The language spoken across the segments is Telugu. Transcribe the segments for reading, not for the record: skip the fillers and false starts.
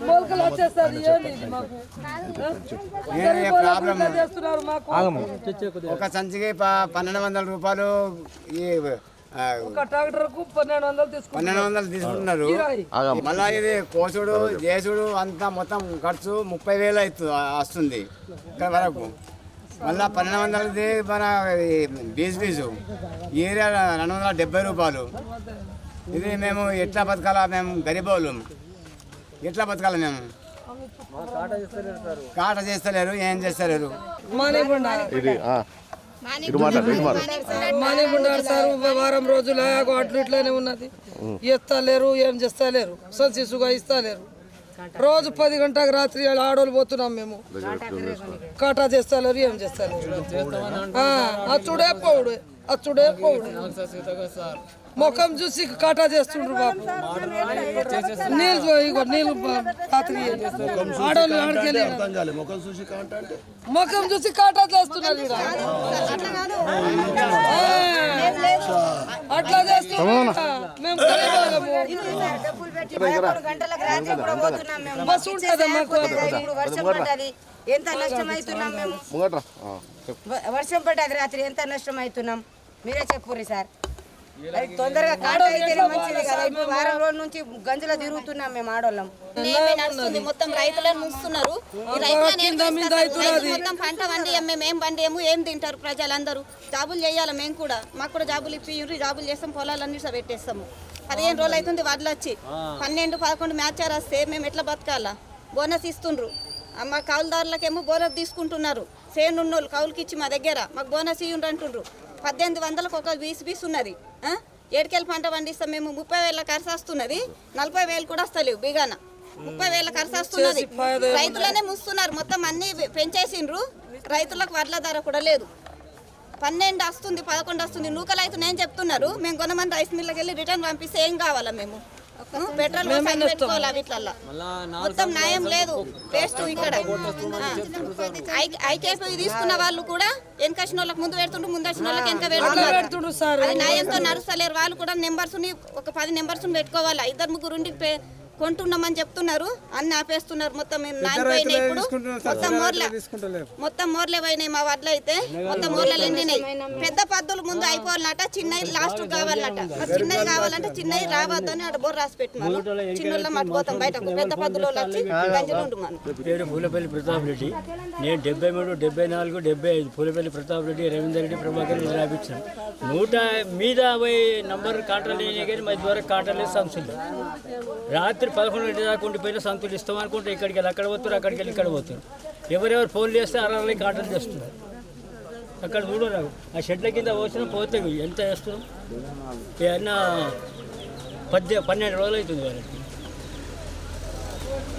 మొలకలు వస్తాయి. ఒక సంచికి 1200 రూపాయలు. ఈ $1200 తీసుకుంటున్నారు. మళ్ళా ఇది కోసుడు చేసుడు అంతా మొత్తం ఖర్చు 30,000 అవుతుంది వస్తుంది ఇక్కడ వరకు. మళ్ళా 1200 మన ఫీజు ఈ ఏరియా 270 రూపాయలు. ఇది మేము ఎట్లా బతకాలా? మేము గరీబోళ్ళం, ఎట్లా బతకాలి? మేము కాట చేస్తలేరు, ఏం చేస్తలేరు. మానేగుండారు సార్, వారం రోజులు అట్లు ఇట్లానే ఉన్నది. ఇస్తలేరు, ఏం చేస్తలేరు, సంసిసుగా ఇస్తలేరు. రోజు 10 గంటలకు రాత్రి ఆడోళ్ళు పోతున్నాం మేము. కాటా చేస్తలేరు, ఏం చేస్తలేరు. అచ్చుడే పోవుడు, అచ్చుడే పోవుడు. ముఖం చూసి కాటా చేస్తుండ్రు బాబు. నీళ్ళు ఇగో నీళ్ళు రాత్రి ఆడోళ్ళు ఆడికెళ్ళి ముఖం చూసి కాటా చేస్తున్నారు. అట్లా చేస్తున్నాం మేము. బస్సు ఉంటుంది మాకు. ఎంత నష్టం అవుతున్నాం మేము. వర్షం పడ్డది రాత్రి, ఎంత నష్టం అవుతున్నాం మీరే చెప్పుర్రి సార్. తొందరగా కాట అయితేనే మంచిది కదా. ఇప్పుడు వారం రోజుల నుంచి గంజులో తిరుగుతున్నాం మేము ఆడోళ్ళం. మొత్తం రైతులను ముస్తున్నారు. మొత్తం పంట వండి మేము వండేము, ఏం తింటారు ప్రజలందరూ? జాబులు చేయాలి మేము కూడా. మాకు కూడా జాబులు ఇప్పి జాబులు చేస్తాం, పొలాలన్నీ పెట్టేస్తాము. 15 రోజులు అవుతుంది వడ్లు వచ్చి. 12-11 మ్యాచర్ వస్తే మేము ఎట్లా బతకాలా? బోనస్ ఇస్తుండ్రు. మా కౌలుదారులకేమో బోనస్ తీసుకుంటున్నారు. సేను ఉన్నోళ్ళు కౌలుకి ఇచ్చి మా దగ్గర మాకు బోనస్ ఇయ్యండి అంటుండ్రు. 1800కు ఒక బీస్ ఉన్నది. 7 పంట పండిస్తాం మేము. 30,000 ఖర్చు వస్తున్నది. 40,000 కూడా వస్తలేవు బిగాన. 30,000 ఖర్చు వస్తున్నది. రైతులనే ముస్తున్నారు. మొత్తం అన్ని పెంచేసిండ్రు. రైతులకు వడ్ల ధర కూడా లేదు. 12 వస్తుంది, 11 వస్తుంది. నూకలు అవుతున్నాయని చెప్తున్నారు. మేము కొంతమంది రైస్ మిల్లుకి వెళ్ళి రిటర్న్ పంపిస్తే ఏం కావాలా? మేము పెట్రోల్ పెట్టుకోవాలి. వీటిల్లో మొత్తం న్యాయం లేదు. టేస్ట్ ఇక్కడ ఐకేపీ తీసుకున్న వాళ్ళు కూడా వెనకసిన వాళ్ళకి ముందు పెడుతుండ్రు, ముందు వచ్చిన వాళ్ళకి వెనక పెడుతున్నారు. అది న్యాయంతో నడుస్తలేరు. వాళ్ళు కూడా నెంబర్స్ ఒక 10 నెంబర్స్ పెట్టుకోవాలి. 2-3 కొంటున్నామని చెప్తున్నారు, అన్ని ఆపేస్తున్నారు. మొత్తం నానిపోయినాయి. ఇప్పుడు మొత్తం మోర్లే పోయినాయి. మా వడ్లు అయితే మొత్తం మోర్లలు ఎండినాయి. పెద్ద పద్దులు ముందు అయిపోవాలన్నట, చిన్నవి లాస్ట్ కావాలన్నట. చిన్నవి కావాలంటే చిన్నవి రావద్దని అక్కడ బోర్ రాసి పెట్టినారు. చిన్న మట్టుపోతాం బయటకు. పెద్ద పద్దులో వచ్చి గంజలు ఉండు. పేరు పూలపల్లి ప్రతాప్ రెడ్డి. నేను 73, 74, 75 పూలపల్లి ప్రతాప్ రెడ్డి, రవీందర్ రెడ్డి, ప్రభాకర్ రెడ్డి రాపించాను. 150 నంబర్ కాంట్రాలు అయినాయి కానీ మధ్య వరకు కాంట్రాలు సంస్థలు. రాత్రి 11 గంటల దాకా ఉండిపోయిన సంతులు ఇస్తాం అనుకుంటే ఇక్కడికి వెళ్ళి అక్కడ పోతారు, అక్కడికి వెళ్ళి ఇక్కడ పోతారు. ఎవరెవరు ఫోన్లు చేస్తే 60 కాటలు చేస్తున్నారు. అక్కడ చూడరు. ఆ షెడ్ల కింద పోసిన పోతే ఎంత వేస్తున్నాం? ఏమన్నా 12 రోజులు అవుతుంది వాళ్ళకి.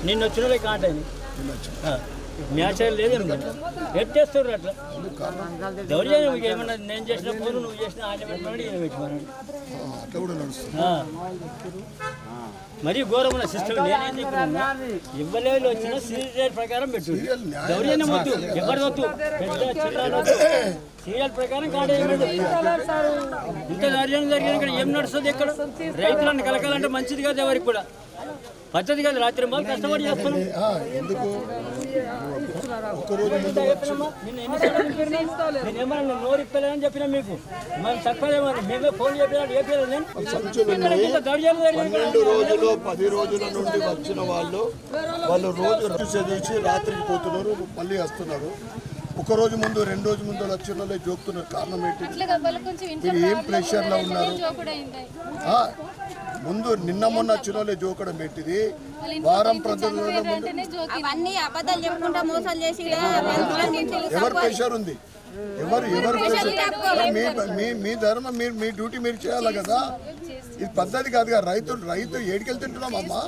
నిన్న వచ్చిన కాట మ్యాచ్ లేదు, ఎట్టేస్తారు. అట్లా దౌర్జన్యం. ఏమన్నా నేను చేసిన ఫోను నువ్వు చేసిన ఆయన పెట్టమని ఈయన పెట్టమన్నాడు. మరీ ఘోరమైన సిస్టమ్. నేనేం చెప్పినా ఇవ్వలేదు వచ్చిన సీరియల్ ప్రకారం పెట్టు. దౌర్జన్యం వద్దు, ఎవరు వద్దు, పెద్ద చిల్లాలు సీరియల్ ప్రకారం కాడ ఇంత దౌర్జన్యం జరిగిన ఇక్కడ ఏం నడుస్తుంది? ఎక్కడ రైతులను కలకాలంటే మంచిది కాదు, ఎవరికి కూడా పద్ధతి కాదు. రాత్రి బాగా కష్టపడి చేస్తున్నాం. నేనేమన్నా నోరు ఇప్పలేదని చెప్పినా మీకు మనం తక్కువలేమని మేమే ఫోన్ చెప్పినాడు. ఏ పేరు 12 రోజులు 10 రోజుల నుండి వచ్చిన వాళ్ళు రోజు చదివించి రాత్రికి పోతున్నారు, మళ్ళీ వస్తున్నారు. ఒక రోజు ముందు 2 రోజు ముందు వచ్చిన వాళ్ళే జోకుతున్నారు. కారణం ఏంటి? మీరు ఏం ప్రెషర్లో ఉన్నారు? ముందు నిన్న మొన్న వచ్చిన వాళ్ళే జోకడం పెట్టింది. వారం ప్రజల ఎవరు ప్రెషర్ ఉంది? ఎవరు మీ ధర్మం, మీ డ్యూటీ మీరు చేయాలి కదా. ఇది పద్ధతి కాదుగా. రైతు ఏడికెళ్ళి తింటున్నాం అమ్మా.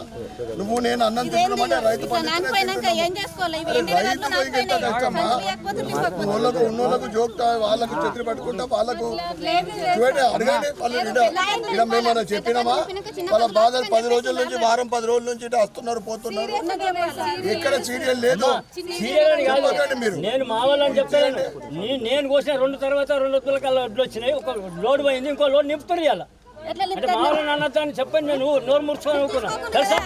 నువ్వు నేను అన్నం తింటున్నామంటే రైతు ఉన్నోళ్ళకు జోక్తా, వాళ్ళకు ఛత్రి పట్టుకుంటా, వాళ్ళకు చూడండి అడగండి. వాళ్ళు ఇలా మేమన్నా చెప్పినామా? వాళ్ళ బాధలు 10 రోజుల నుంచి, వారం 10 రోజుల నుంచి వస్తున్నారు, పోతున్నారు. ఎక్కడ సీరియల్ లేదు. మీరు నేను మా వాళ్ళని చెప్తాను. నేను కోసిన 2 తర్వాత 2 వడ్లు వచ్చినాయి. ఒక లోడ్ పోయింది, ఇంకో లోడ్ నింపుతారు. ఇలా అంటే మామూలు నాన్నతో అని చెప్పండి నేను నోరు ముడుచుకొని అనుకున్నా తెలుసా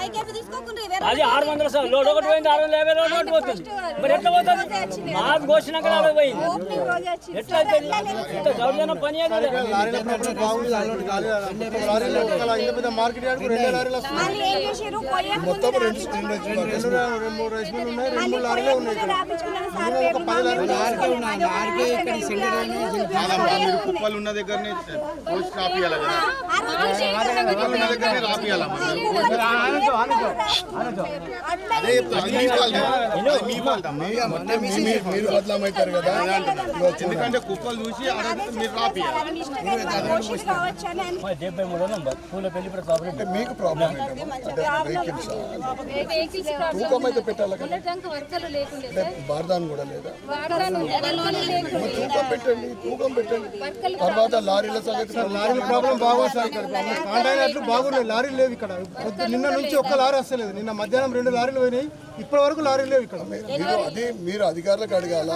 అది 600 సార్ లోడ్ ఒకటి పోయింది 650 లోడ్ ఒకటి పోతుంది మరి ఎట్లా పోతుంది మాకు కోసినాక అది పోయింది ఎట్లా అవుతుంది ఇంత దౌర్జన్యం పని కుప్పలు ఉన్న దగ్గరనే పోస్ట్ కాపీయాలి కదా మీరు బదలామవుతారు కదా ఎందుకంటే కుప్పలు చూసి మీరు రాపియాలి 73 నంబర్ పూలపల్లి ప్రతాప్ రెడ్డి మీకు ప్రాబ్లం వెహికల్స్ తూకం అయితే పెట్టాలి కదా బార్దాన్ కూడా లేదా తూకం పెట్టండి తర్వాత లారీల సంగతి లారీల ప్రాబ్లం బాగా సార్ ఇక్కడ కాంటాక్ట్లు బాగున్నాయి లారీలు లేవు ఇక్కడ నిన్న నుంచి ఒక్క లారీ వస్తలేదు నిన్న మధ్యాహ్నం 2 లారీలు పోయినాయి ఇప్పటి వరకు లారీలు లేవు ఇక్కడ మీరు అధికారులకు అడగాల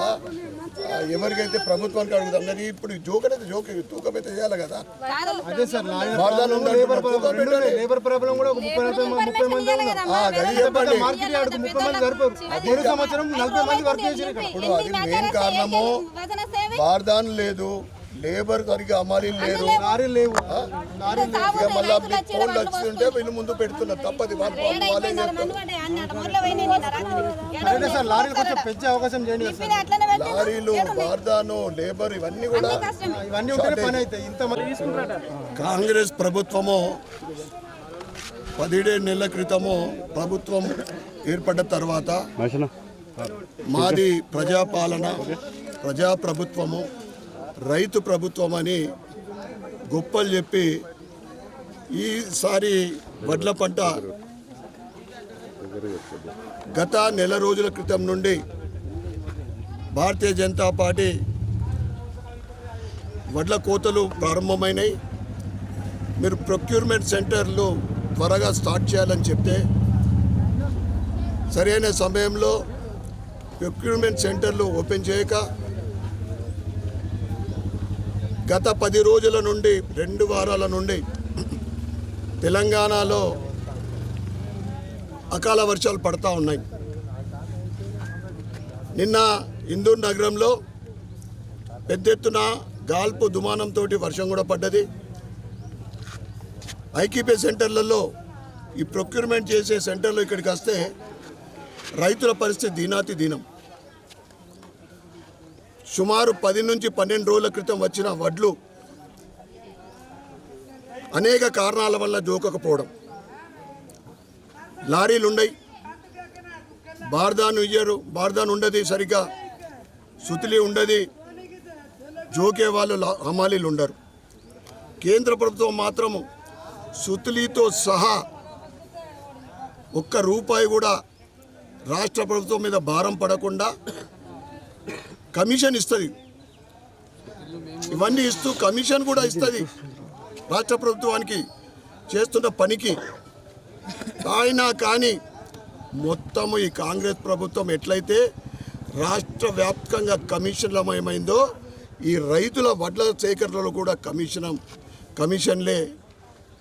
ఎవరికైతే ప్రభుత్వానికి అడుగుతాం కానీ ఇప్పుడు జోక్ అనేది జోక్ తూకం అయితే చేయాలి కదా అదే సార్ లేబర్ ప్రాబ్లం కూడా ఒక 30 మంది ఉన్నారు మార్కెట్ యార్డ్కు 30 మంది సరిపోరు పోయిన సంవత్సరం 40 మంది వర్క్ చేశారు ఇక్కడ ఇప్పుడు అది మెయిన్ కారణము బార్దాన్ లేదు లేబర్ సరిగ్గా అమ్మాలి లేరు లారీలు లేవు ఇక మళ్ళీ ఫోన్లు వచ్చింటే వీళ్ళు ముందు పెడుతున్నారు తప్పది వాళ్ళే అదే సార్ లారీలు కొంచెం పెంచే అవకాశం చేయండి సార్ లారీలు బార్దాను లేబర్ ఇవన్నీ కూడా ఇవన్నీ ఉంటేనే పని అవుతాయి ఇంత కాంగ్రెస్ ప్రభుత్వము 17 నెలల క్రితము ప్రభుత్వం ఏర్పడ్డ తర్వాత మాది ప్రజాపాలన ప్రజాప్రభుత్వము రైతు ప్రభుత్వం అని గొప్పలు చెప్పి ఈసారి వడ్ల పంట గత నెల రోజుల క్రితం నుండి భారతీయ జనతా పార్టీ వడ్ల కోతలు ప్రారంభమైనాయి మీరు ప్రొక్యూర్మెంట్ సెంటర్లు త్వరగా స్టార్ట్ చేయాలని చెప్తే సరైన సమయంలో ప్రొక్యూర్మెంట్ సెంటర్లు ఓపెన్ చేయక గత 10 రోజుల నుండి 2 వారాల నుండి తెలంగాణలో అకాల వర్షాలు పడతా ఉన్నాయి. నిన్న ఇందూర్ నగరంలో పెద్ద ఎత్తున గాల్పు దుమానంతో వర్షం కూడా పడ్డది. ఐక్యూపీ సెంటర్లలో ఈ ప్రొక్యూర్మెంట్ చేసే సెంటర్లో ఇక్కడికి వస్తే రైతుల పరిస్థితి దీనాతి దీనం. సుమారు 10 నుంచి 12 రోజుల క్రితం వచ్చిన వడ్లు అనేక కారణాల వల్ల జోకకపోవడం, లారీలు ఉండయి, బార్దాను ఇయ్యరు, బార్దాను ఉండదు సరిగ్గా, సుతిలి ఉండదు, జోకే వాళ్ళు హమాలీలు ఉండరు. కేంద్ర ప్రభుత్వం మాత్రము సుతిలితో సహా ₹1 కూడా రాష్ట్ర ప్రభుత్వం మీద భారం పడకుండా కమిషన్ ఇస్తుంది. ఇవన్నీ ఇస్తూ కమిషన్ కూడా ఇస్తుంది రాష్ట్ర ప్రభుత్వానికి చేస్తున్న పనికి. అయినా కానీ మొత్తము ఈ కాంగ్రెస్ ప్రభుత్వం ఎట్లయితే రాష్ట్ర వ్యాప్తంగా కమిషన్లమయమైందో ఈ రైతుల వడ్ల సేకరణలో కూడా కమిషన్లే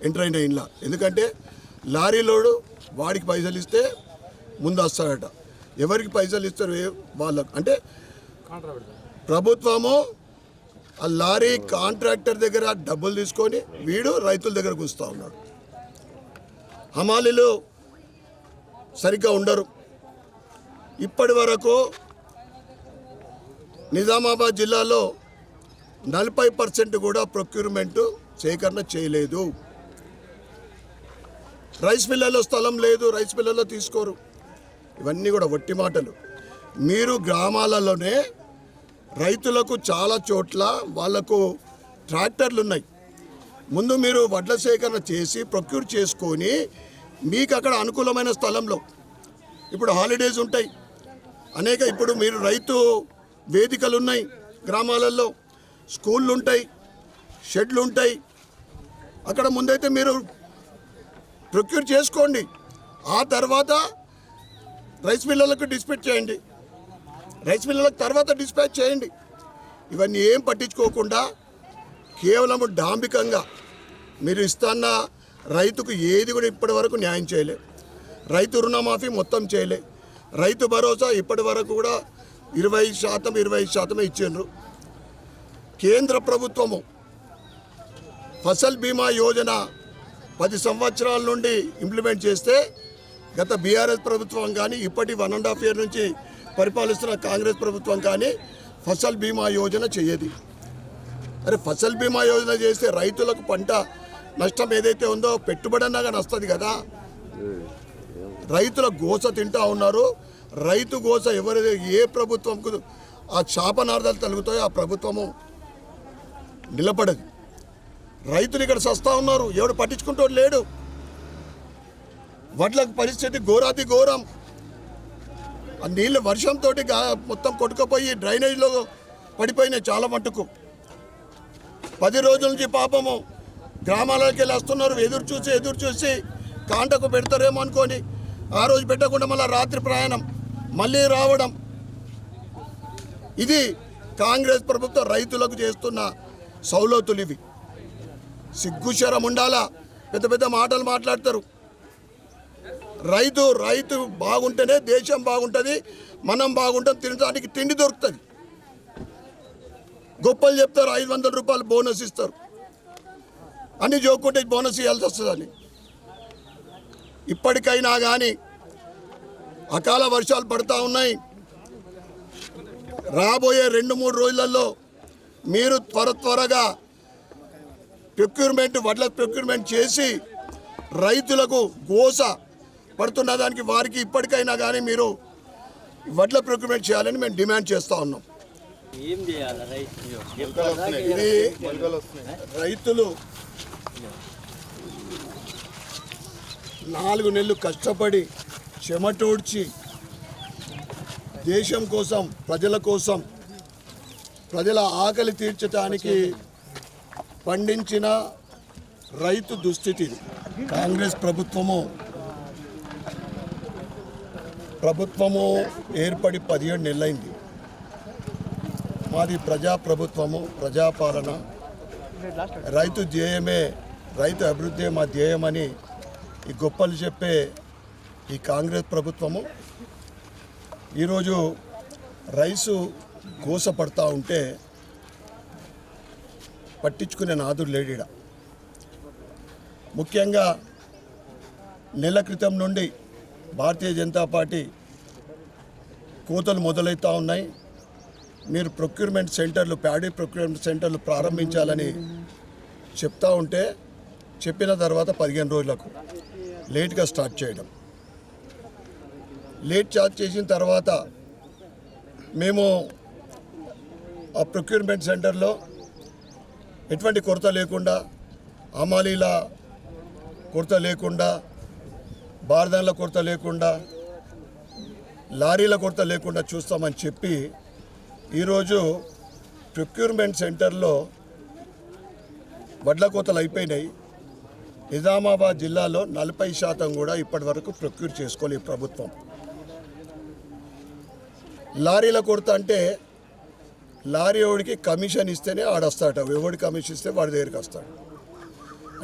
ఎంటర్ అయిన ఇంట్లో. ఎందుకంటే లారీలోడు వాడికి పైసలు ఇస్తే ముందు వస్తాడట, ఎవరికి పైసలు ఇస్తారు వాళ్ళకు. అంటే ప్రభుత్వము ఆ లారీ కాంట్రాక్టర్ దగ్గర డబ్బులు తీసుకొని వీడు రైతుల దగ్గరకు వస్తూ ఉన్నాడు. హమాలీలు సరిగ్గా ఉండరు. ఇప్పటి వరకు నిజామాబాద్ జిల్లాలో 40% కూడా ప్రొక్యూర్మెంట్ సేకరణ చేయలేదు. రైస్ మిల్లలో స్థలం లేదు, రైస్ మిల్లలో తీసుకోరు. ఇవన్నీ కూడా వట్టి మాటలు. మీరు గ్రామాలలోనే రైతులకు చాలా చోట్ల వాళ్లకు ట్రాక్టర్లు ఉన్నాయి. ముందు మీరు వడ్ల సేకరణ చేసి ప్రొక్యూర్ చేసుకొని మీకు అక్కడ అనుకూలమైన స్థలంలో, ఇప్పుడు హాలిడేస్ ఉంటాయి అనేక, ఇప్పుడు మీరు రైతు వేదికలు ఉన్నాయి గ్రామాలలో, స్కూళ్ళు ఉంటాయి, షెడ్లు ఉంటాయి. అక్కడ ముందైతే మీరు ప్రొక్యూర్ చేసుకోండి. ఆ తర్వాత రైస్ మిల్లలకు డిస్పాచ్ చేయండి, రైస్ మిల్లలకు తర్వాత డిస్పాచ్ చేయండి. ఇవన్నీ ఏం పట్టించుకోకుండా కేవలం డాంబికంగా మీరు ఇస్తున్న రైతుకు ఏది కూడా ఇప్పటి వరకు న్యాయం చేయలే. రైతు రుణమాఫీ మొత్తం చేయలే. రైతు భరోసా ఇప్పటి వరకు కూడా 25% ఇచ్చిండ్రు. కేంద్ర ప్రభుత్వము ఫసల్ బీమా యోజన 10 సంవత్సరాల నుండి ఇంప్లిమెంట్ చేస్తే గత బీఆర్ఎస్ ప్రభుత్వం కానీ ఇప్పటి 1.5 year నుంచి పరిపాలిస్తున్న కాంగ్రెస్ ప్రభుత్వం కానీ ఫసల్ బీమా యోజన చేయదు. అరే ఫసల్ బీమా యోజన చేస్తే రైతులకు పంట నష్టం ఏదైతే ఉందో పెట్టుబడి అన్నా కానీ వస్తుంది కదా. రైతుల గోస తింటా ఉన్నారు. రైతు గోస ఎవరైతే ఏ ప్రభుత్వంకు ఆ శాపనార్థాలు తలుగుతాయో ఆ ప్రభుత్వము నిలబడదు. రైతులు ఇక్కడ సస్తా ఉన్నారు, ఎవడు పట్టించుకుంటూ లేడు. వడ్లకు పరిస్థితి ఘోరాతి ఘోరం. ఆ నీళ్ళు వర్షంతో మొత్తం కొట్టుకుపోయి డ్రైనేజ్లో పడిపోయినాయి చాలా మట్టుకు. 10 రోజుల నుంచి పాపము గ్రామాలకి వెళ్ళి వస్తున్నారు, ఎదురు చూసి కాంటకు పెడతారేమో అనుకొని ఆ రోజు పెట్టకుండా మళ్ళీ రాత్రి ప్రయాణం మళ్ళీ రావడం. ఇది కాంగ్రెస్ ప్రభుత్వం రైతులకు చేస్తున్న సౌలతులు. ఇవి సిగ్గుశరం ఉండాలా. పెద్ద పెద్ద మాటలు మాట్లాడతారు. రైతు బాగుంటేనే దేశం బాగుంటుంది, మనం బాగుంటాం, తినడానికి తిండి దొరుకుతుంది. గొప్పలు చెప్తారు, 500 రూపాయలు బోనస్ ఇస్తారు, అన్ని జోకుంటే బోనస్ ఇవ్వాల్సి వస్తుందని. ఇప్పటికైనా కానీ అకాల వర్షాలు పడతా ఉన్నాయి. రాబోయే 2-3 రోజులలో మీరు త్వరగా వడ్ల ప్రొక్యూర్మెంట్ చేసి రైతులకు గోస పడుతున్న దానికి వారికి ఇప్పటికైనా కానీ మీరు వడ్ల ప్రొక్యూర్మెంట్ చేయాలని మేము డిమాండ్ చేస్తూ ఉన్నాం. ఇది రైతులు 4 నెలలు కష్టపడి చెమటోడ్చి దేశం కోసం, ప్రజల ఆకలి తీర్చడానికి పండించిన రైతు దుస్థితి. కాంగ్రెస్ ప్రభుత్వము ఏర్పడి 17 నెలలైంది. మాది ప్రజాప్రభుత్వము, ప్రజాపాలన. రైతు అభివృద్ధి మా ధ్యేయమని ఈ గొప్పలు చెప్పే ఈ కాంగ్రెస్ ప్రభుత్వము ఈరోజు రైసు గోసపడతా ఉంటే పట్టించుకునే నాదుడు లేడీడ. ముఖ్యంగా నెల క్రితం నుండి భారతీయ జనతా పార్టీ కోతలు మొదలవుతూ ఉన్నాయి. మీరు ప్రొక్యూర్మెంట్ సెంటర్లు, ప్యాడీ ప్రొక్యూర్మెంట్ సెంటర్లు ప్రారంభించాలని చెప్తా ఉంటే చెప్పిన తర్వాత 15 రోజులకు లేట్గా స్టార్ట్ చేయడం. లేట్ స్టార్ట్ చేసిన తర్వాత మేము ఆ ప్రొక్యూర్మెంట్ సెంటర్లో ఎటువంటి కొరత లేకుండా, హమాలీల కొరత లేకుండా, బార్దాన్ల కొరత లేకుండా, లారీల కొరత లేకుండా చూస్తామని చెప్పి ఈరోజు ప్రొక్యూర్మెంట్ సెంటర్లో వడ్ల కోతలు అయిపోయినాయి. నిజామాబాద్ జిల్లాలో 40% కూడా ఇప్పటి వరకు ప్రొక్యూర్ చేసుకోలేదు ప్రభుత్వం. లారీల కొరత అంటే లారీ ఎవడికి కమిషన్ ఇస్తేనే ఆడొస్తాడు, ఎవడి కమిషన్ ఇస్తే వాడి దగ్గరికి వస్తాడు.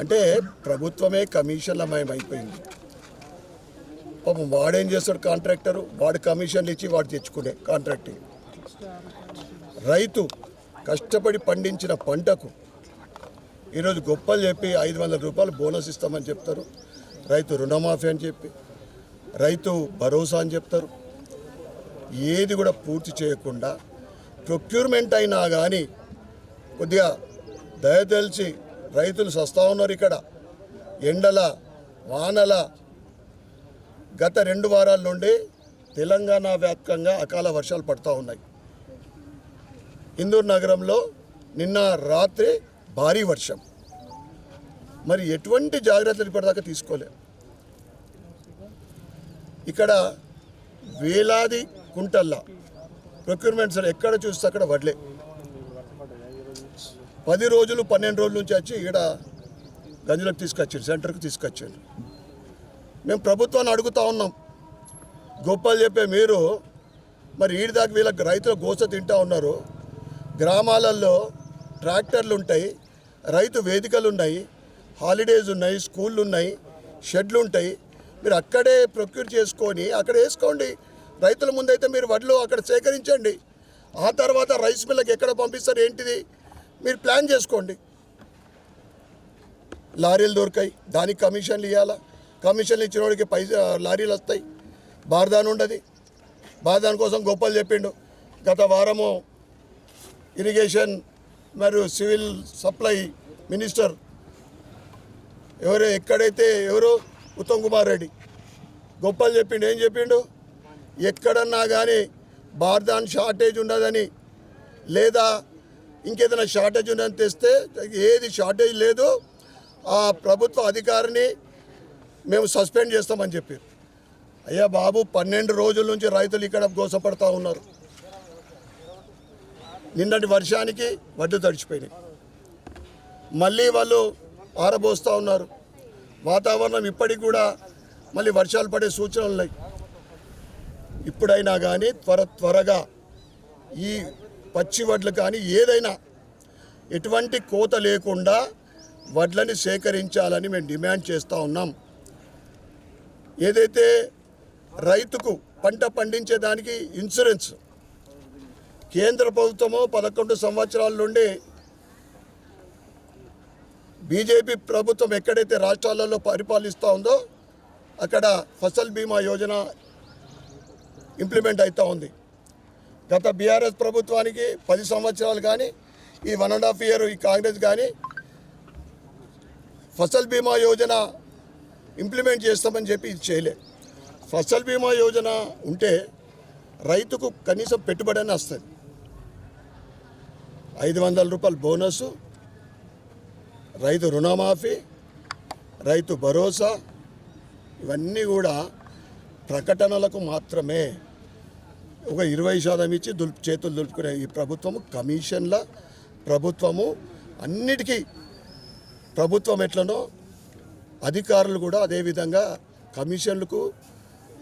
అంటే ప్రభుత్వమే కమిషన్లమయం అయిపోయింది. పాపం వాడేం చేస్తాడు, కాంట్రాక్టరు వాడు కమిషన్లు ఇచ్చి వాడు తెచ్చుకునే కాంట్రాక్టింగ్. రైతు కష్టపడి పండించిన పంటకు ఈరోజు గొప్పలు చెప్పి 500 రూపాయలు బోనస్ ఇస్తామని చెప్తారు. రైతు రుణమాఫీ అని చెప్పి, రైతు భరోసా అని చెప్తారు. ఏది కూడా పూర్తి చేయకుండా ప్రొక్యూర్మెంట్ అయినా కానీ కొద్దిగా దయతెలిచి రైతులు సస్తా ఉన్నారు. ఇక్కడ ఎండల వానల గత 2 వారాల నుండి తెలంగాణ వ్యాప్తంగా అకాల వర్షాలు పడుతూ ఉన్నాయి. ఇందూరు నగరంలో నిన్న రాత్రి భారీ వర్షం. మరి ఎటువంటి జాగ్రత్తలు ఇప్పటిదాకా తీసుకోలే. ఇక్కడ వేలాది కుంటల్లా ప్రొక్యూర్మెంట్ సార్ ఎక్కడ చూస్తే అక్కడ వడ్లే 10 రోజులు 12 రోజుల నుంచి వచ్చి ఇక్కడ గంజులకు తీసుకొచ్చారు, సెంటర్కి తీసుకొచ్చారు. మేము ప్రభుత్వాన్ని అడుగుతూ ఉన్నాం, గొప్పలు చెప్పే మీరు మరి ఈడిదాకా వీళ్ళకి రైతుల గోస తింటూ ఉన్నారు. గ్రామాలలో ట్రాక్టర్లు ఉంటాయి, రైతు వేదికలు ఉన్నాయి, హాలిడేస్ ఉన్నాయి, స్కూళ్ళు ఉన్నాయి, షెడ్లు ఉంటాయి. మీరు అక్కడే ప్రొక్యూర్ చేసుకొని అక్కడ వేసుకోండి. రైతుల ముందైతే మీరు వడ్లు అక్కడ సేకరించండి. ఆ తర్వాత రైస్ మిల్లకు ఎక్కడ పంపిస్తారు ఏంటిది మీరు ప్లాన్ చేసుకోండి. లారీలు దొరికాయి, దానికి కమిషన్లు ఇవ్వాలా. కమిషన్లు ఇచ్చిన వాడికి లారీలు వస్తాయి, బార్దాన్ ఉండదు. బార్దాన్ కోసం గొప్పలు చెప్పిండు. గత వారము ఇరిగేషన్ మరియు సివిల్ సప్లై మినిస్టర్ ఎవరు ఉత్తమ్ కుమార్ రెడ్డి గొప్పలు చెప్పిండు. ఏం చెప్పిండు? ఎక్కడన్నా కానీ బార్దాన్ షార్టేజ్ ఉండదని, లేదా ఇంకేదైనా షార్టేజ్ ఉందని తెస్తే, ఏది షార్టేజ్ లేదు, ఆ ప్రభుత్వ అధికారిని మేము సస్పెండ్ చేస్తామని చెప్పారు. అయ్యా బాబు, 12 రోజుల నుంచి రైతులు ఇక్కడ గోసపడతా ఉన్నారు. నిన్నటి వర్షానికి వడ్లు తడిచిపోయినాయి, మళ్ళీ వాళ్ళు ఆరబోస్తూ ఉన్నారు. వాతావరణం ఇప్పటికి కూడా మళ్ళీ వర్షాలు పడే సూచనలు ఉన్నాయి. ఇప్పుడైనా కానీ త్వరగా ఈ పచ్చి వడ్లు కానీ ఏదైనా ఎటువంటి కోత లేకుండా వడ్లని సేకరించాలని మేము డిమాండ్ చేస్తూ ఉన్నాం. ఏదైతే రైతుకు పంట పండించేదానికి ఇన్సూరెన్స్ కేంద్ర ప్రభుత్వము 11 సంవత్సరాల నుండి బీజేపీ ప్రభుత్వం ఎక్కడైతే రాష్ట్రాలలో పరిపాలిస్తూ ఉందో అక్కడ ఫసల్ బీమా యోజన ఇంప్లిమెంట్ అవుతూ ఉంది. గత బీఆర్ఎస్ ప్రభుత్వానికి 10 సంవత్సరాలు కానీ ఈ 1.5 ఇయర్ ఈ కాంగ్రెస్ కానీ ఫసల్ బీమా యోజన ఇంప్లిమెంట్ చేస్తామని చెప్పి ఇది చేయలే. ఫసల్ బీమా యోజన ఉంటే రైతుకు కనీసం పెట్టుబడి అని వస్తుంది. 500 రూపాయలు బోనసు, రైతు రుణమాఫీ, రైతు భరోసా, ఇవన్నీ కూడా ప్రకటనలకు మాత్రమే. ఒక 20% ఇచ్చి చేతులు దులుపుకునే ఈ ప్రభుత్వము కమిషన్ల ప్రభుత్వము. అన్నిటికీ ప్రభుత్వం ఎట్లనో అధికారులు కూడా అదేవిధంగా కమిషన్లకు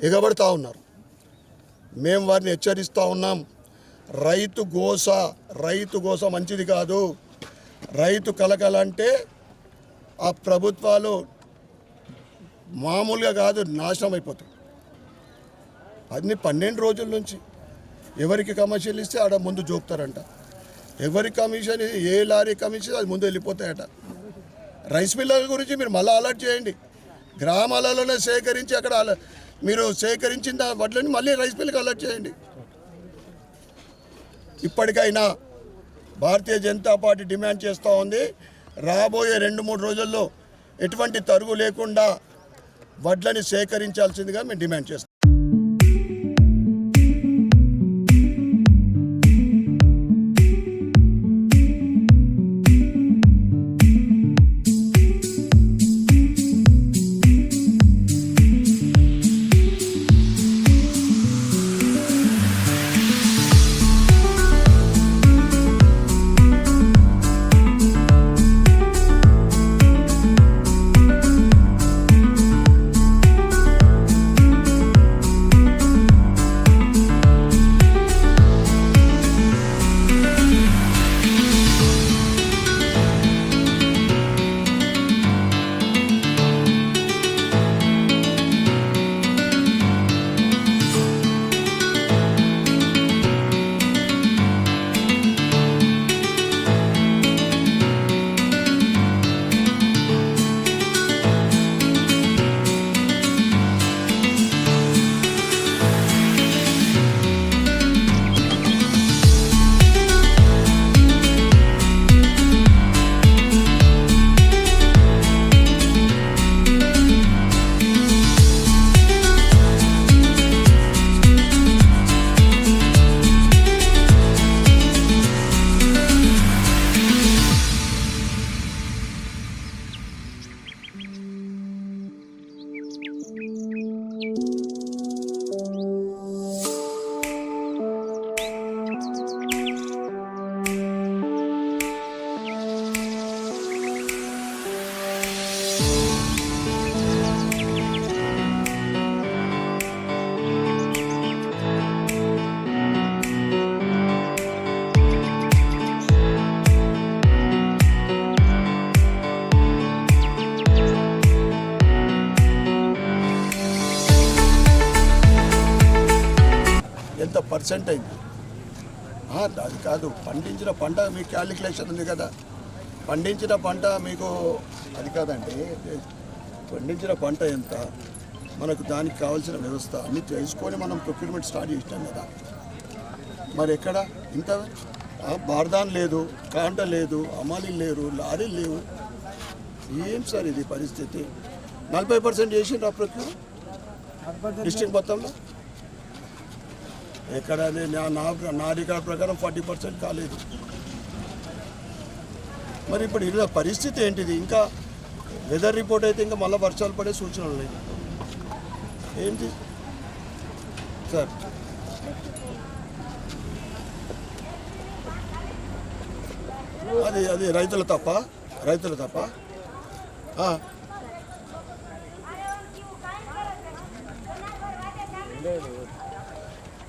ఎగబడతా ఉన్నారు. మేము వారిని హెచ్చరిస్తూ ఉన్నాం. రైతు గోస మంచిది కాదు. రైతు కలకలంటే ఆ ప్రభుత్వాలు మామూలుగా కాదు, నాశనం అయిపోతాయి. అన్ని 12 రోజుల నుంచి ఎవరికి కమిషన్ ఇస్తే ఆడ ముందు జోపుతారంట. ఎవరి కమిషన్, ఏ లారీ కమిషన్ అది ముందు వెళ్ళిపోతాయట. రైస్ మిల్లర్ గురించి మీరు మళ్ళీ అలర్ట్ చేయండి. గ్రామాలలోనే సేకరించి అక్కడ మీరు సేకరించిన వడ్లని మళ్ళీ రైస్ మిల్కి అలర్ట్ చేయండి. ఇప్పటికైనా భారతీయ జనతా పార్టీ డిమాండ్ చేస్తూ ఉంది, రాబోయే 2-3 రోజుల్లో ఎటువంటి తరుగు లేకుండా వడ్లని సేకరించాల్సిందిగా మేము డిమాండ్ చేస్తాం. 30% అయింది. అది కాదు, పండించిన పంట మీకు క్యాలిక్యులేషన్ ఉంది కదా, పండించిన పంట మీకు అది కాదండి, పండించిన పంట ఎంత, మనకు దానికి కావాల్సిన వ్యవస్థ అన్నీ తెలుసుకొని మనం ప్రొక్యూర్మెంట్ స్టార్ట్ చేసినాం కదా. మరి ఎక్కడ ఇంత బార్దాన్ లేదు, కాంట లేదు, అమాలీలు లేరు, లారీలు లేవు. ఏం సార్ ఇది పరిస్థితి? 40% చేసిండ్రు ఆ ప్రొక్యూర్ డిస్ట్రిక్ట్ మొత్తంలో. ఎక్కడ నా రికార్డ్ ప్రకారం 40% కాలేదు. మరి ఇప్పుడు ఇలా పరిస్థితి ఏంటిది? ఇంకా వెదర్ రిపోర్ట్ అయితే ఇంకా మళ్ళీ వర్షాలు పడే సూచనలు లేదు. ఏంటి సార్? అది రైతుల తప్ప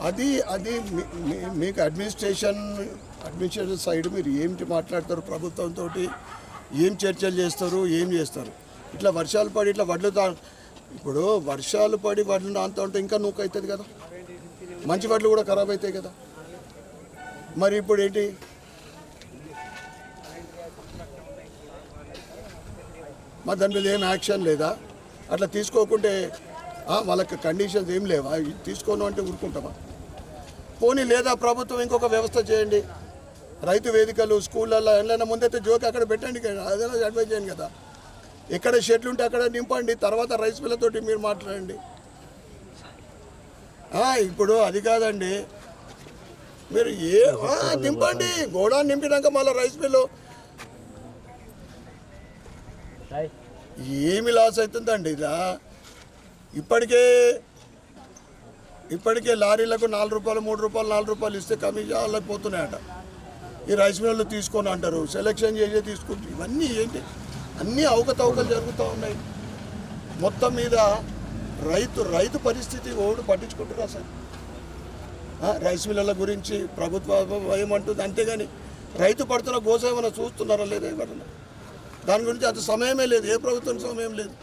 అది మీకు అడ్మినిస్ట్రేషన్ సైడ్ మీరు ఏమిటి మాట్లాడతారు ప్రభుత్వంతో, ఏం చర్చలు చేస్తారు, ఏం చేస్తారు? ఇట్లా వర్షాలు పడి ఇట్లా వడ్లు ఇప్పుడు వర్షాలు పడి వడ్లు నాంతా ఉంటే ఇంకా నూక అవుతుంది కదా, మంచి వడ్లు కూడా ఖరాబ్ అవుతాయి కదా. మరి ఇప్పుడు ఏంటి? మరి దాని మీద ఏం యాక్షన్ లేదా? అట్లా తీసుకోకుంటే వాళ్ళకి కండిషన్స్ ఏం లేవా? తీసుకోను అంటే ఊరుకుంటామా? పోనీ లేదా ప్రభుత్వం ఇంకొక వ్యవస్థ చేయండి, రైతు వేదికలు స్కూళ్ళల్లో ఎట్లైనా ముందైతే జోకి అక్కడ పెట్టండి, అదేనా అడ్వైజ్ చేయండి కదా. ఎక్కడ షెడ్లు ఉంటే అక్కడ నింపండి, తర్వాత రైస్ మిల్లతోటి మీరు మాట్లాడండి. ఇప్పుడు అది కాదండి, మీరు నింపండి, గోడాన్ని నింపినాక మళ్ళీ రైస్ మిల్లు ఏమి లాస్ అవుతుందండి ఇలా? ఇప్పటికే లారీలకు 4 రూపాయలు 3 రూపాయలు 4 రూపాయలు ఇస్తే కమిషన్ పోతున్నాయట. ఈ రైస్ మిల్లు తీసుకొని అంటారు, సెలెక్షన్ చేసే తీసుకుంటారు. ఇవన్నీ ఏంటి? అన్నీ అవకతవకలు జరుగుతూ ఉన్నాయి. మొత్తం మీద రైతు పరిస్థితి ఓడు పట్టించుకుంటారు అసలు. రైస్ మిల్లల గురించి ప్రభుత్వం ఏమంటుంది, అంతేగాని రైతు పడుతున్న గోస ఏమైనా చూస్తున్నారా లేదా ఎవరన్నా? దాని గురించి అంత సమయమే లేదు, ఏ ప్రభుత్వం సమయం లేదు.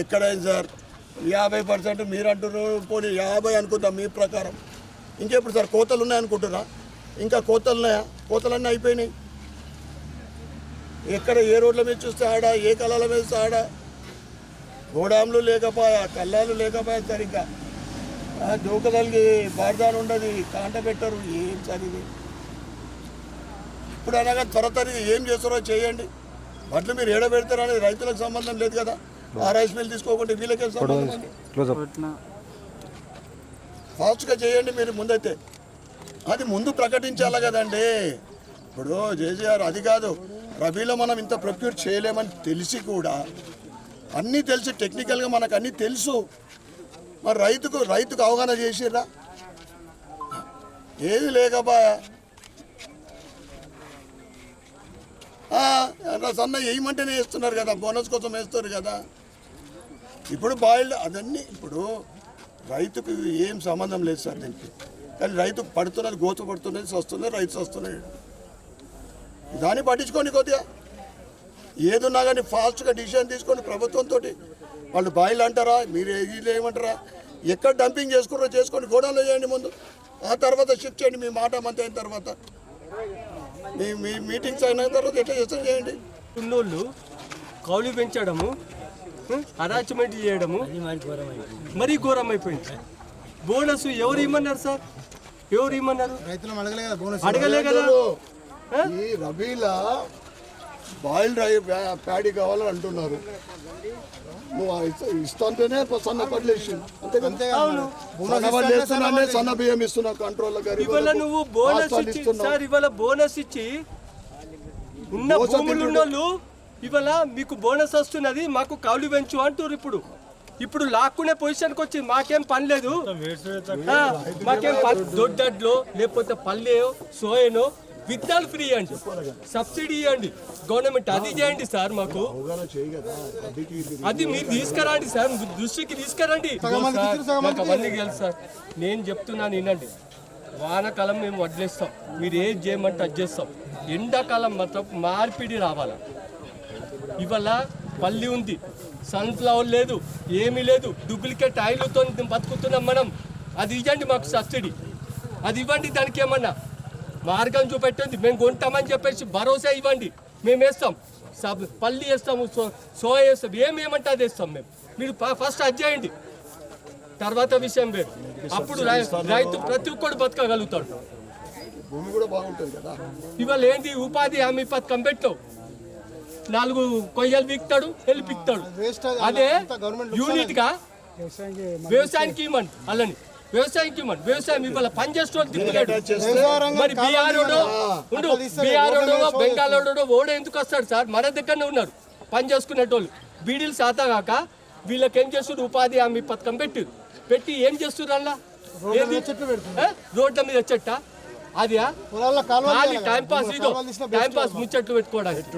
ఎక్కడైంది సార్ 50% మీరు అంటున్నారు, పోనీ 50 అనుకుందాం మీ ప్రకారం. ఇంకెప్పుడు సార్ కోతలు ఉన్నాయనుకుంటున్నా? ఇంకా కోతలు ఉన్నాయా? కోతలన్నీ అయిపోయినాయి. ఎక్కడ ఏ రోడ్ల మీద చూస్తే ఆడ, ఏ కళ్ళల మీద చూస్తే ఆడ, గోడాంలు లేకపోయా, కళ్ళాలు లేకపోయా, సరిగ్గా జోకదలిగి బార్దాన్ ఉండదు, కాంట పెట్టరు. ఏం చదివి ఇప్పుడు అనగా త్వరతరి ఏం చేస్తారో చేయండి. వడ్లు మీరు ఏడ పెడతారు అనేది రైతులకు సంబంధం లేదు కదా. ఆ రైస్ మిల్ తీసుకోకుండా వీళ్ళకే సంబంధం. ఫాస్ట్గా చేయండి మీరు ముందైతే, అది ముందు ప్రకటించాలి కదండి. ఇప్పుడు జేజీఆర్ అది కాదు, రబీలో మనం ఇంత ప్రొక్యూర్ చేయలేమని తెలిసి కూడా, అన్నీ తెలిసి టెక్నికల్గా మనకు అన్నీ తెలుసు, మరి రైతుకు అవగాహన చేసిర్రా? ఏది లేకపోయా. సన్న వేయమంటేనే వేస్తున్నారు కదా, బోనస్ కోసం వేస్తారు కదా. ఇప్పుడు బాయిల్డ్ అదన్నీ ఇప్పుడు రైతుకు ఏం సంబంధం లేదు సార్ దీనికి. కానీ రైతు పడుతున్నది, గోచ పడుతున్నది, వస్తున్నది, రైతు వస్తున్నాడు. దాన్ని పట్టించుకోండి కొద్దిగా. ఏదున్నా కానీ ఫాస్ట్గా డిసిషన్ తీసుకొని ప్రభుత్వంతో. వాళ్ళు బాయిల్ అంటారా, మీరు ఇది ఏమంటారా, ఎక్కడ డంపింగ్ చేసుకున్నారో చేసుకొని గోడాలో చేయండి ముందు, ఆ తర్వాత షిఫ్ట్ చేయండి. మీ మాట మంత అయిన తర్వాత, మీ మీటింగ్స్ అయిన తర్వాత ఎట్లా చేస్తాం చేయండి. ఉన్నోళ్ళు కౌలు పెంచడము, అరాచ్మెంట్ చేయడము మరీ ఘోరం అయిపోయింది. బోనస్ ఎవరు ఇమ్మన్నారు సార్? ఎవరు ఇమ్మన్నారు? అడగలే కదా. ఈ రబీలా బాయిల్డ్ ప్యాడీ కావాలని అంటున్నారు. నువ్వు ఇస్తుంటేనే సన్న పడలేసి సన్న బియ్యం ఇస్తున్నావు కంట్రోల్. ఇవాళ నువ్వు బోనస్ ఇచ్చి సార్, ఇవాళ బోనస్ ఇచ్చి ఉన్న భూములు ఉన్నోళ్ళు ఇవాళ మీకు బోనస్ వస్తున్నది, మాకు కౌలు పెంచు అంటారు. ఇప్పుడు లాక్కునే పొజిషన్కి వచ్చింది. మాకేం పని లేదు, మాకేం దొడ్డడ్లో లేకపోతే పల్లెయో సోయనో విత్తనాలు ఫ్రీ అండి, సబ్సిడీ ఇవ్వండి గవర్నమెంట్, అది చేయండి సార్. మాకు అది మీరు తీసుకురండి సార్, దృష్టికి తీసుకురండి. అవన్నీ తెలుసు సార్. నేను చెప్తున్నాను వినండి, వానాకాలం మేము వడ్లేస్తాం, మీరు ఏది చేయమంటే అది చేస్తాం. ఎండాకాలం మాత్రం మార్పిడి రావాలా. ఇవాళ పల్లి ఉంది, సన్ఫ్లవర్ లేదు, ఏమీ లేదు, డూప్లికేట్ ఆయిల్తో బతుకుతున్నాం మనం. అది ఇవ్వండి మాకు సబ్సిడీ, అది ఇవ్వండి. దానికి ఏమన్నా మార్గం చూపెట్టండి. మేము కొంటామని చెప్పేసి భరోసా ఇవ్వండి, మేము వేస్తాం. పల్లి వేస్తాము, సోయా వేస్తాం, ఏమేమంటే అది వేస్తాం మేము. మీరు ఫస్ట్ అది చేయండి, తర్వాత విషయం వేరు. అప్పుడు రైతు ప్రతి ఒక్కడు బతకగలుగుతాడు. భూమి కూడా బాగుంటుంది కదా. ఇవాళ ఏంటి ఉపాధి హామీ పథకం పెట్టావు, 4 కొయ్యలు పీకుతాడు, వెళ్ళి పీకుతాడు. అదే యూనిట్ గా వ్యవసాయానికి ఇవ్వండి, అలాని వ్యవసాయానికి ఇవ్వండి. వ్యవసాయం ఇవాళ పని చేసేవాళ్ళు తిప్పలేడు. మరి బీఆర్ఓడో ఉండు, బీఆర్ఓడో బెంగాలోడో ఓడో ఎందుకు వస్తాడు సార్? మన దగ్గరనే ఉన్నారు పని చేసుకునేటోళ్ళు. బీడీలు శాతా కాక వీళ్ళకి ఏం చేస్తున్నారు? ఉపాధి హామీ పథకం పెట్టి ఏం చేస్తున్నారు? అలా రోడ్ల మీద చెట్ట అది టైం పాస్, ఇదో టైం పాస్ ముచ్చట్లు పెట్టుకోవడానికి.